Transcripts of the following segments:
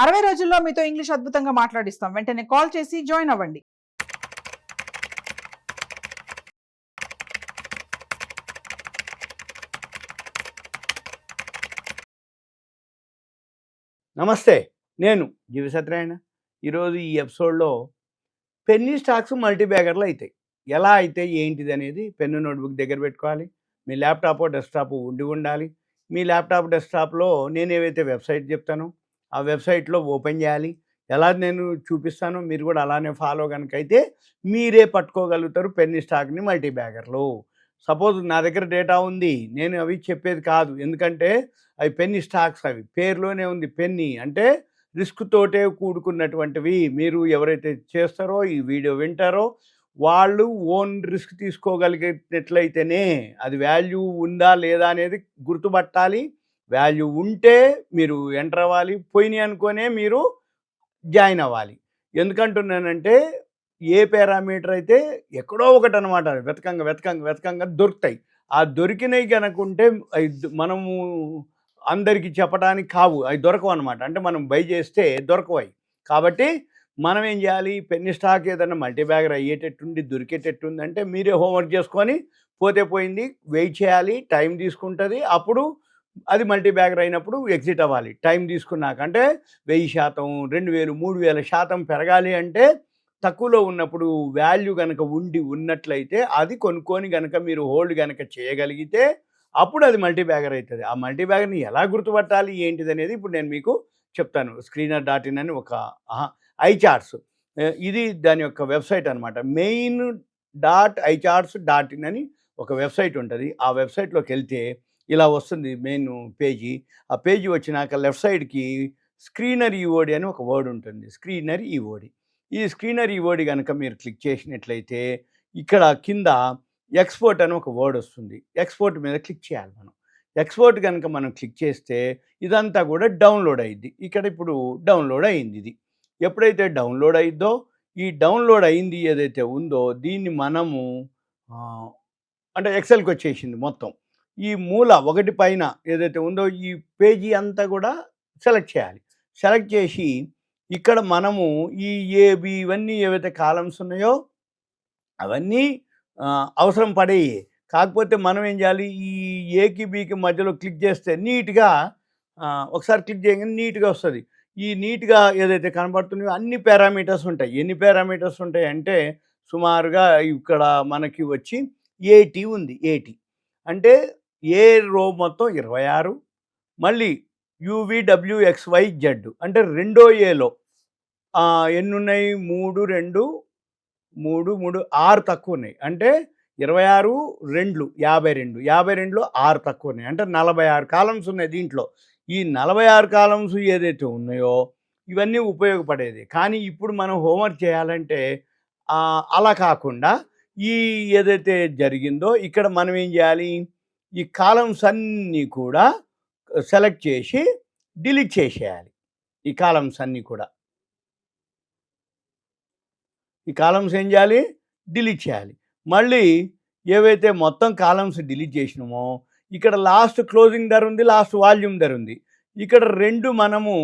60 రోజుల్లో మీతో ఇంగ్లీష్ అద్భుతంగా మాట్లాడిస్తాం. వెంటనే కాల్ చేసి జాయిన్ అవ్వండి. నమస్తే, నేను జీవి సత్యనారాయణ. ఈరోజు ఈ ఎపిసోడ్లో పెన్నీ స్టాక్స్ మల్టీ బ్యాగర్లు అవుతాయి. ఎలా అయితే ఏంటిది అనేది పెన్ను నోట్బుక్ దగ్గర పెట్టుకోవాలి. మీ ల్యాప్టాప్ డెస్క్టాప్ ఉండాలి. మీ ల్యాప్టాప్ డెస్క్టాప్లో నేను ఏవైతే వెబ్సైట్ చెప్తానో ఆ వెబ్సైట్లో ఓపెన్ చేయాలి. ఎలా నేను చూపిస్తానో మీరు కూడా అలానే ఫాలో కనుక అయితే మీరే పట్టుకోగలుగుతారు పెన్నీ స్టాక్ని మల్టీ బ్యాగర్లు. సపోజ్ నా దగ్గర డేటా ఉంది, నేను అవి చెప్పేది కాదు. ఎందుకంటే అవి పెన్నీ స్టాక్స్, అవి పేరులోనే ఉంది పెన్నీ అంటే రిస్క్ తోటే కూడుకున్నటువంటివి. మీరు ఎవరైతే చేస్తారో ఈ వీడియో వింటారో వాళ్ళు ఓన్ రిస్క్ తీసుకోగలిగినట్లయితేనే అది వాల్యూ ఉందా లేదా అనేది గుర్తుపట్టాలి. వాల్యూ ఉంటే మీరు ఎంటర్ అవ్వాలి, పోయినాయి అనుకోనే మీరు జాయిన్ అవ్వాలి. ఎందుకంటున్నానంటే ఏ పారామీటర్ అయితే ఎక్కడో ఒకటి అనమాట, వెతకంగా దొరుకుతాయి. ఆ దొరికినవి కనుకుంటే మనము అందరికీ చెప్పడానికి కావు, అవి దొరకవు అనమాట. అంటే మనం బై చేస్తే దొరకవు. కాబట్టి మనం ఏం చేయాలి, పెన్నీ స్టాక్ ఏదైనా మల్టీ బ్యాగర్ అయ్యేటట్టుండి దొరికేటట్టుంది అంటే మీరే హోంవర్క్ చేసుకొని పోతే పోయింది, వెయిట్ చేయాలి, టైం తీసుకుంటుంది. అప్పుడు అది మల్టీ బ్యాగర్ అయినప్పుడు ఎగ్జిట్ అవ్వాలి. టైం తీసుకున్నాక అంటే 1000%, 2000, 3000% పెరగాలి అంటే తక్కువలో ఉన్నప్పుడు వాల్యూ కనుక ఉన్నట్లయితే అది కొనుక్కొని కనుక మీరు హోల్డ్ కనుక చేయగలిగితే అప్పుడు అది మల్టీ బ్యాగర్ అవుతుంది. ఆ మల్టీ బ్యాగర్ని ఎలా గుర్తుపట్టాలి ఏంటిది అనేది ఇప్పుడు నేను మీకు చెప్తాను. స్క్రీనర్.in అని ఒక iCharts, ఇది దాని యొక్క వెబ్సైట్ అనమాట. main.icharts.in అని ఒక వెబ్సైట్ ఉంటుంది. ఆ వెబ్సైట్లోకి వెళ్తే ఇలా వస్తుంది మెయిన్ పేజీ. ఆ పేజీ వచ్చినాక లెఫ్ట్ సైడ్కి స్క్రీనర్ ఈఓడి అని ఒక వర్డ్ ఉంటుంది. Screener EOD. ఈ స్క్రీనర్ ఈఓడి కనుక మీరు క్లిక్ చేసినట్లయితే ఇక్కడ కింద ఎక్స్పోర్ట్ అని ఒక వర్డ్ వస్తుంది. ఎక్స్పోర్ట్ మీద క్లిక్ చేయాలి మనం. ఎక్స్పోర్ట్ కనుక మనం క్లిక్ చేస్తే ఇదంతా కూడా డౌన్లోడ్ అయ్యిద్ది. ఇక్కడ ఇప్పుడు డౌన్లోడ్ అయ్యింది. ఇది ఎప్పుడైతే డౌన్లోడ్ అయ్యిద్దో ఈ డౌన్లోడ్ అయింది ఏదైతే ఉందో దీన్ని మనము అంటే ఎక్సెల్కి వచ్చేసింది మొత్తం. ఈ మూల ఒకటి పైన ఏదైతే ఉందో ఈ పేజీ అంతా కూడా సెలెక్ట్ చేయాలి. సెలెక్ట్ చేసి ఇక్కడ మనము ఈ ఏబి ఇవన్నీ ఏవైతే కాలమ్స్ ఉన్నాయో అవన్నీ అవసరం పడేవి. కాకపోతే మనం ఏం చేయాలి, ఈ ఏకి బికి మధ్యలో క్లిక్ చేస్తే నీట్గా ఒకసారి క్లిక్ చేయగానే నీట్గా వస్తుంది. ఈ నీట్గా ఏదైతే కనబడుతున్నాయో అన్ని పారామీటర్స్ ఉంటాయి. ఎన్ని పారామీటర్స్ ఉంటాయి అంటే సుమారుగా ఇక్కడ మనకి వచ్చి 80 ఉంది. 80 అంటే ఏ రో మొత్తం 26, మళ్ళీ UVWXYZ అంటే రెండో ఏలో ఎన్ని ఉన్నాయి, 3, 2, 3, 6 తక్కువ ఉన్నాయి. అంటే 26, 2, 52, 52లో 6 తక్కువ ఉన్నాయి. అంటే 46 కాలమ్స్ ఉన్నాయి దీంట్లో. ఈ 46 కాలమ్స్ ఏదైతే ఉన్నాయో ఇవన్నీ ఉపయోగపడేది. కానీ ఇప్పుడు మనం హోంవర్క్ చేయాలంటే అలా కాకుండా ఈ ఏదైతే జరిగిందో ఇక్కడ మనం ఏం చేయాలి, ఈ కాలమ్స్ అన్నీ కూడా సెలెక్ట్ చేసి డిలీట్ చేసేయాలి. ఈ కాలమ్స్ అన్నీ కూడా ఈ కాలమ్స్ ఏం చేయాలి, డిలీట్ చేయాలి. మళ్ళీ ఏవైతే మొత్తం కాలమ్స్ డిలీట్ చేసినామో ఇక్కడ లాస్ట్ క్లోజింగ్ ధర ఉంది, లాస్ట్ వాల్యూమ్ ధర ఉంది. ఇక్కడ 2 మనము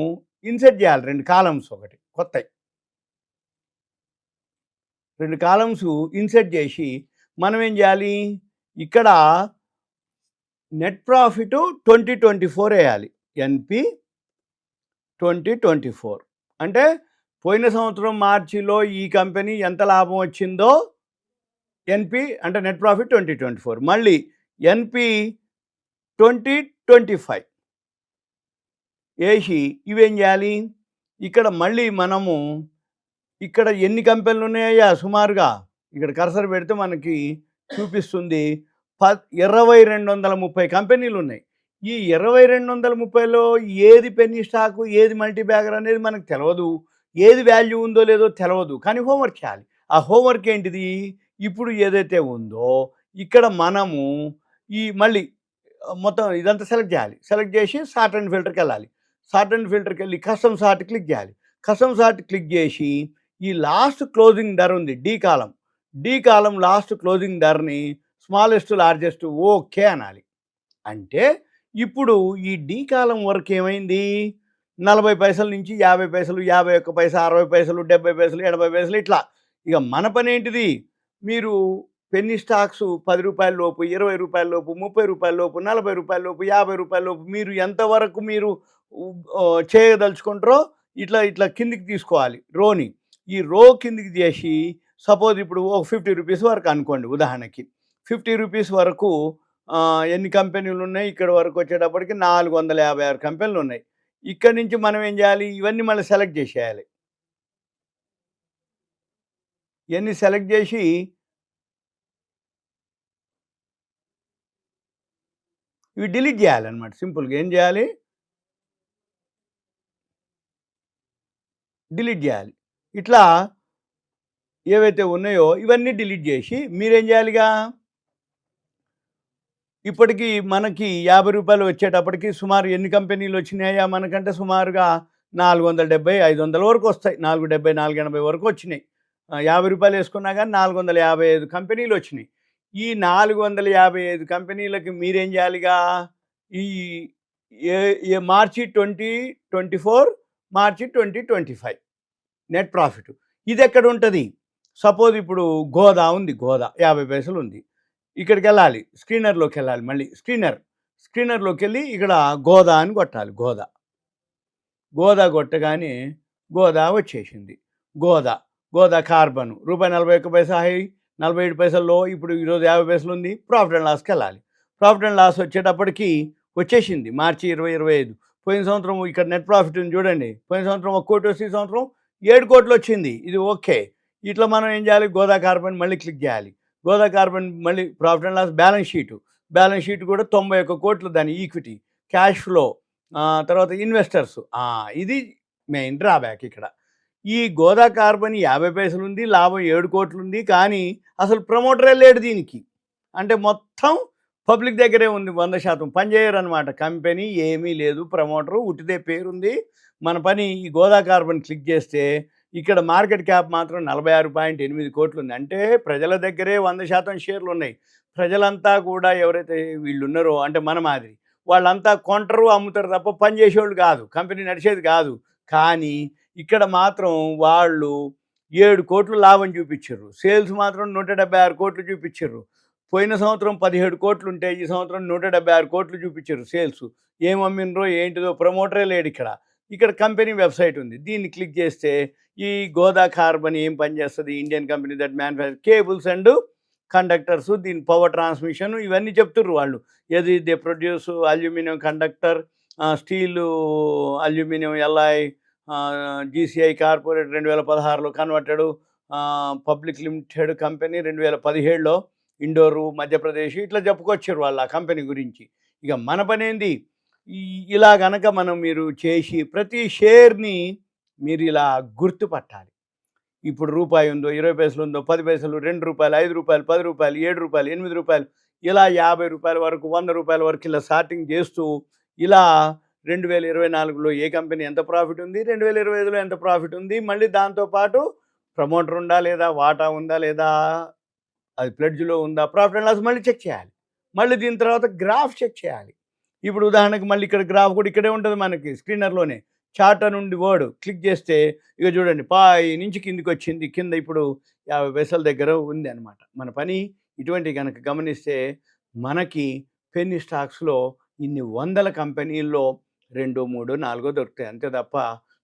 ఇన్సర్ట్ చేయాలి. 2 కాలమ్స్ ఒకటి కొత్తవి 2 కాలమ్స్ ఇన్సర్ట్ చేసి మనం ఏం చేయాలి, ఇక్కడ నెట్ ప్రాఫిట్ 2024 వేయాలి. ఎన్పి 2024 అంటే పోయిన సంవత్సరం మార్చిలో ఈ కంపెనీ ఎంత లాభం వచ్చిందో ఎన్పి అంటే నెట్ ప్రాఫిట్ 2024. మళ్ళీ ఎన్పి 2025 వేసి ఇవేం చేయాలి, ఇక్కడ మళ్ళీ మనము ఇక్కడ ఎన్ని కంపెనీలు ఉన్నాయా సుమారుగా ఇక్కడ కర్సర్ పెడితే మనకి చూపిస్తుంది 2230 కంపెనీలు ఉన్నాయి. ఈ 2230లో ఏది పెన్నీ స్టాకు, ఏది మల్టీ బ్యాగర్ అనేది మనకు తెలియదు, ఏది వాల్యూ ఉందో లేదో తెలియదు. కానీ హోంవర్క్ చేయాలి. ఆ హోంవర్క్ ఏంటిది, ఇప్పుడు ఏదైతే ఉందో ఇక్కడ మనము ఈ మళ్ళీ మొత్తం ఇదంతా సెలెక్ట్ చేయాలి. సెలెక్ట్ చేసి సార్ట్ అండ్ ఫిల్టర్కి వెళ్ళాలి. సార్ట్ అండ్ ఫిల్టర్కి వెళ్ళి కస్టమ్ సార్ట్ క్లిక్ చేయాలి. కస్టమ్ సార్ట్ క్లిక్ చేసి ఈ లాస్ట్ క్లోజింగ్ ధర ఉంది డి కాలం లాస్ట్ క్లోజింగ్ ధరని స్మాలెస్ట్ లార్జెస్ట్ ఓకే అనాలి. అంటే ఇప్పుడు ఈ డి కాలం వరకు ఏమైంది, 40 పైసల నుంచి 50 పైసలు, 51 పైసా, 60 పైసలు, 70 పైసలు, 80 పైసలు ఇట్లా. ఇక మన పని ఏంటిది, మీరు పెన్నీ స్టాక్స్ రూ. 10 లోపు, రూ. 20 లోపు, రూ. 30 లోపు, రూ. 40 లోపు, రూ. 50 లోపు మీరు ఎంతవరకు మీరు చేయదలుచుకుంటారో ఇట్లా ఇట్లా కిందికి తీసుకోవాలి రోని. ఈ రో కిందికి చేసి సపోజ్ ఇప్పుడు ఒక రూ. 50 వరకు అనుకోండి ఉదాహరణకి. రూ. 50 వరకు ఎన్ని కంపెనీలు ఉన్నాయి, ఇక్కడ వరకు వచ్చేటప్పటికి 456 కంపెనీలు ఉన్నాయి. ఇక్కడ నుంచి మనం ఏం చేయాలి, ఇవన్నీ మళ్ళీ సెలెక్ట్ చేసేయాలి. ఇవన్నీ సెలెక్ట్ చేసి ఇవి డిలీట్ చేయాలన్నమాట. సింపుల్గా ఏం చేయాలి, డిలీట్ చేయాలి. ఇట్లా ఏవైతే ఉన్నాయో ఇవన్నీ డిలీట్ చేసి మీరేం చేయాలిగా, ఇప్పటికీ మనకి రూ. 50 వచ్చేటప్పటికి సుమారు ఎన్ని కంపెనీలు వచ్చినాయా మనకంటే, సుమారుగా 470, 500 వరకు వస్తాయి. 470, 480 వరకు వచ్చినాయి. రూ. 50 వేసుకున్నా కానీ 455 కంపెనీలు వచ్చినాయి. ఈ 455 కంపెనీలకి మీరేం చేయాలిగా, ఈ మార్చి 2024, మార్చి 2025 నెట్ ప్రాఫిట్ ఇది ఎక్కడ ఉంటుంది. సపోజ్ ఇప్పుడు గోదా ఉంది, గోదా 50 పైసలు ఉంది. ఇక్కడికి వెళ్ళాలి, స్క్రీనర్లోకి వెళ్ళాలి. మళ్ళీ స్క్రీనర్లోకి వెళ్ళి ఇక్కడ గోదా అని కొట్టాలి. గోదా కొట్టగానే గోదా వచ్చేసింది. గోదా కార్బన్ ₹41 హై, 47 పైసల్లో. ఇప్పుడు ఈరోజు 50 పైసలు ఉంది. ప్రాఫిట్ అండ్ లాస్కి వెళ్ళాలి. ప్రాఫిట్ అండ్ లాస్ వచ్చేటప్పటికి వచ్చేసింది మార్చి 2025. పోయిన సంవత్సరం ఇక్కడ నెట్ ప్రాఫిట్ ఉంది చూడండి. పోయిన సంవత్సరం 1 కోటి వస్తే ఈ సంవత్సరం 7 కోట్లు వచ్చింది. ఇది ఓకే. ఇట్లా మనం ఏం చేయాలి, గోదా కార్బన్ మళ్ళీ క్లిక్ చేయాలి. గోదా కార్బన్ మళ్ళీ profit and loss balance sheet కూడా 91 కోట్లు దాని ఈక్విటీ, క్యాష్ ఫ్లో, తర్వాత ఇన్వెస్టర్స్. ఇది మెయిన్ డ్రాబ్యాక్ ఇక్కడ. ఈ గోదా కార్బన్ 50 పైసలు ఉంది, లాభం 7 కోట్లు ఉంది. కానీ అసలు ప్రమోటరే లేడు దీనికి. అంటే మొత్తం పబ్లిక్ దగ్గరే ఉంది. 100% పనిచేయరు అనమాట. కంపెనీ ఏమీ లేదు, ప్రమోటరు ఉట్టిదే పేరుంది. మన పని ఈ గోదా కార్బన్ క్లిక్ చేస్తే ఇక్కడ మార్కెట్ క్యాప్ మాత్రం 46.8 కోట్లు ఉంది. అంటే ప్రజల దగ్గరే 100% షేర్లు ఉన్నాయి. ప్రజలంతా కూడా ఎవరైతే వీళ్ళు ఉన్నారో, అంటే మన మాదిరి వాళ్ళంతా కొంటరు, అమ్ముతారు తప్ప పని చేసేవాళ్ళు కాదు, కంపెనీ నడిచేది కాదు. కానీ ఇక్కడ మాత్రం వాళ్ళు 7 కోట్లు లాభం చూపించారు. సేల్స్ మాత్రం 176 కోట్లు చూపించారు. పోయిన సంవత్సరం 17 కోట్లు ఉంటే ఈ సంవత్సరం 176 కోట్లు చూపించారు సేల్స్. ఏం అమ్మినరో ఏంటిదో ప్రమోటరే లేడు ఇక్కడ. ఇక్కడ కంపెనీ వెబ్సైట్ ఉంది. దీన్ని క్లిక్ చేస్తే ఈ గోదా కార్బన్ ఏం పనిచేస్తుంది, Indian company that manufacture cables and conductors, దీని పవర్ ట్రాన్స్మిషన్ ఇవన్నీ చెప్తుర్రు వాళ్ళు. ఏది they produce aluminium conductor, steel, aluminium LI, GCI corporate 2016లో converted, public limited company 2017లో, Indore Madhya Pradesh, ఇట్లా చెప్పుకొచ్చారు వాళ్ళు ఆ కంపెనీ గురించి. ఇక మన పని ఏంది, ఇలా గనక మీరు చేసి ప్రతి షేర్ని మీరు ఇలా గుర్తుపట్టాలి. ఇప్పుడు రూపాయి ఉందో, 20 పైసలు ఉందో, 10 పైసలు, ₹2, ₹5, ₹10, ₹7, ₹8, ఇలా ₹50 వరకు, ₹100 వరకు ఇలా సార్టింగ్ చేస్తూ ఇలా 2024లో ఏ కంపెనీ ఎంత ప్రాఫిట్ ఉంది, 2025లో ఎంత ప్రాఫిట్ ఉంది, మళ్ళీ దాంతోపాటు ప్రమోటర్ ఉందా లేదా, వాటా ఉందా లేదా, అది ప్లెడ్జ్లో ఉందా, ప్రాఫిట్ అండ్ లాస్ మళ్ళీ చెక్ చేయాలి. మళ్ళీ దీని తర్వాత గ్రాఫ్ చెక్ చేయాలి. ఇప్పుడు ఉదాహరణకు మళ్ళీ ఇక్కడ గ్రాఫ్ కూడా ఇక్కడే ఉంటుంది మనకి స్క్రీనర్లోనే. చార్ట్ నుండి వర్డ్ క్లిక్ చేస్తే ఇక చూడండి పై నుంచి కిందికి వచ్చింది. కింద ఇప్పుడు 50 పైసల దగ్గర ఉంది అనమాట. మన పని ఇటువంటి కనుక గమనిస్తే మనకి పెన్నీ స్టాక్స్లో ఇన్ని వందల కంపెనీల్లో 2, 3, 4 దొరుకుతాయి. అంతే తప్ప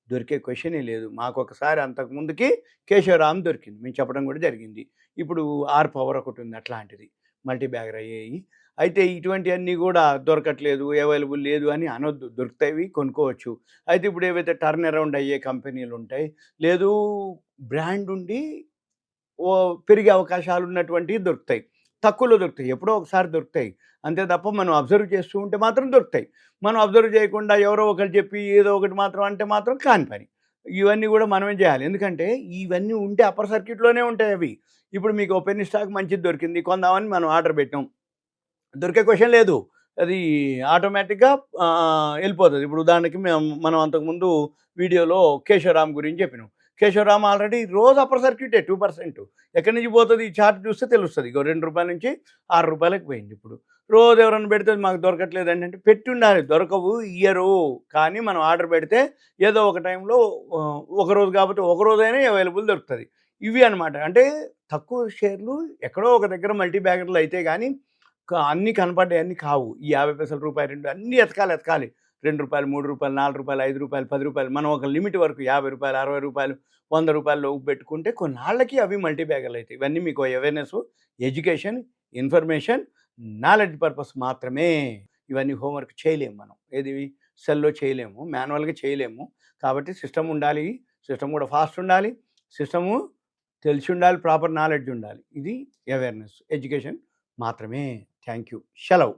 దొరికే క్వశ్చనే లేదు. మాకు ఒకసారి అంతకుముందుకి కేశవరామ్ దొరికింది, మేము చెప్పడం కూడా జరిగింది. ఇప్పుడు ఆర్ పవర్ ఒకటి ఉంది, అట్లాంటిది మల్టీ బ్యాగర్ అయ్యాయి. అయితే ఇటువంటివన్నీ కూడా దొరకట్లేదు, అవైలబుల్ లేదు అని అనొద్దు. దొరుకుతాయి, కొనుక్కోవచ్చు. అయితే ఇప్పుడు ఏవైతే టర్న్ అరౌండ్ అయ్యే కంపెనీలు ఉంటాయి, లేదు బ్రాండ్ ఉండి పెరిగే అవకాశాలు ఉన్నటువంటివి దొరుకుతాయి. తక్కువలో దొరుకుతాయి, ఎప్పుడో ఒకసారి దొరుకుతాయి. అంతే తప్ప మనం అబ్జర్వ్ చేస్తూ ఉంటే మాత్రం దొరుకుతాయి. మనం అబ్జర్వ్ చేయకుండా ఎవరో ఒకరు చెప్పి ఏదో ఒకటి మాత్రం అంటే మాత్రం కాని పని. ఇవన్నీ కూడా మనమే చేయాలి. ఎందుకంటే ఇవన్నీ ఉంటే అప్పర్ సర్క్యూట్లోనే ఉంటాయి అవి. ఇప్పుడు మీకు పెన్నీ స్టాక్ మంచిది దొరికింది, కొందామని మనం ఆర్డర్ పెట్టాం, దొరికే క్వశ్చన్ లేదు, అది ఆటోమేటిక్గా వెళ్ళిపోతుంది. ఇప్పుడు ఉదాహరణకి మనం అంతకుముందు వీడియోలో కేశవరామ్ గురించి చెప్పినాం. కేశవరామ్ ఆల్రెడీ రోజు అప్పర్ సర్క్యూటే 2%. ఎక్కడి నుంచి పోతుంది ఈ చార్ట్ చూస్తే తెలుస్తుంది. ఇగో ₹2 నుంచి ₹6 పోయింది. ఇప్పుడు రోజు ఎవరైనా పెడితే మాకు దొరకట్లేదు అంటే పెట్టి ఉండాలి. దొరకవు ఇయ్యరు. కానీ మనం ఆర్డర్ పెడితే ఏదో ఒక టైంలో ఒకరోజు కాబట్టి ఒక రోజైనా అవైలబుల్ దొరుకుతుంది. ఇవి అనమాట. అంటే తక్కువ షేర్లు ఎక్కడో ఒక దగ్గర మల్టీ బ్యాగర్లు అయితే కానీ అన్నీ కనపడ్డాయి, అన్నీ కావు. ఈ 50 పైసలు, రూపాయి, 2 అన్నీ ఎతకాలి. ₹2, ₹3, ₹4, ₹5, ₹10 మనం ఒక లిమిట్ వరకు ₹50, ₹60, ₹100 పెట్టుకుంటే కొన్నాళ్ళకి అవి మల్టీ బ్యాగర్లు అవుతాయి. ఇవన్నీ మీకు awareness, education, information, knowledge purpose మాత్రమే. ఇవన్నీ హోంవర్క్ చేయలేము మనం. ఏది సెల్లో చేయలేము, మాన్యువల్గా చేయలేము. కాబట్టి సిస్టమ్ ఉండాలి. సిస్టమ్ కూడా ఫాస్ట్ ఉండాలి. సిస్టము తెలిసి ఉండాలి. ప్రాపర్ నాలెడ్జ్ ఉండాలి. ఇది అవేర్నెస్, ఎడ్యుకేషన్ మాత్రమే. Thank you. సెలవు.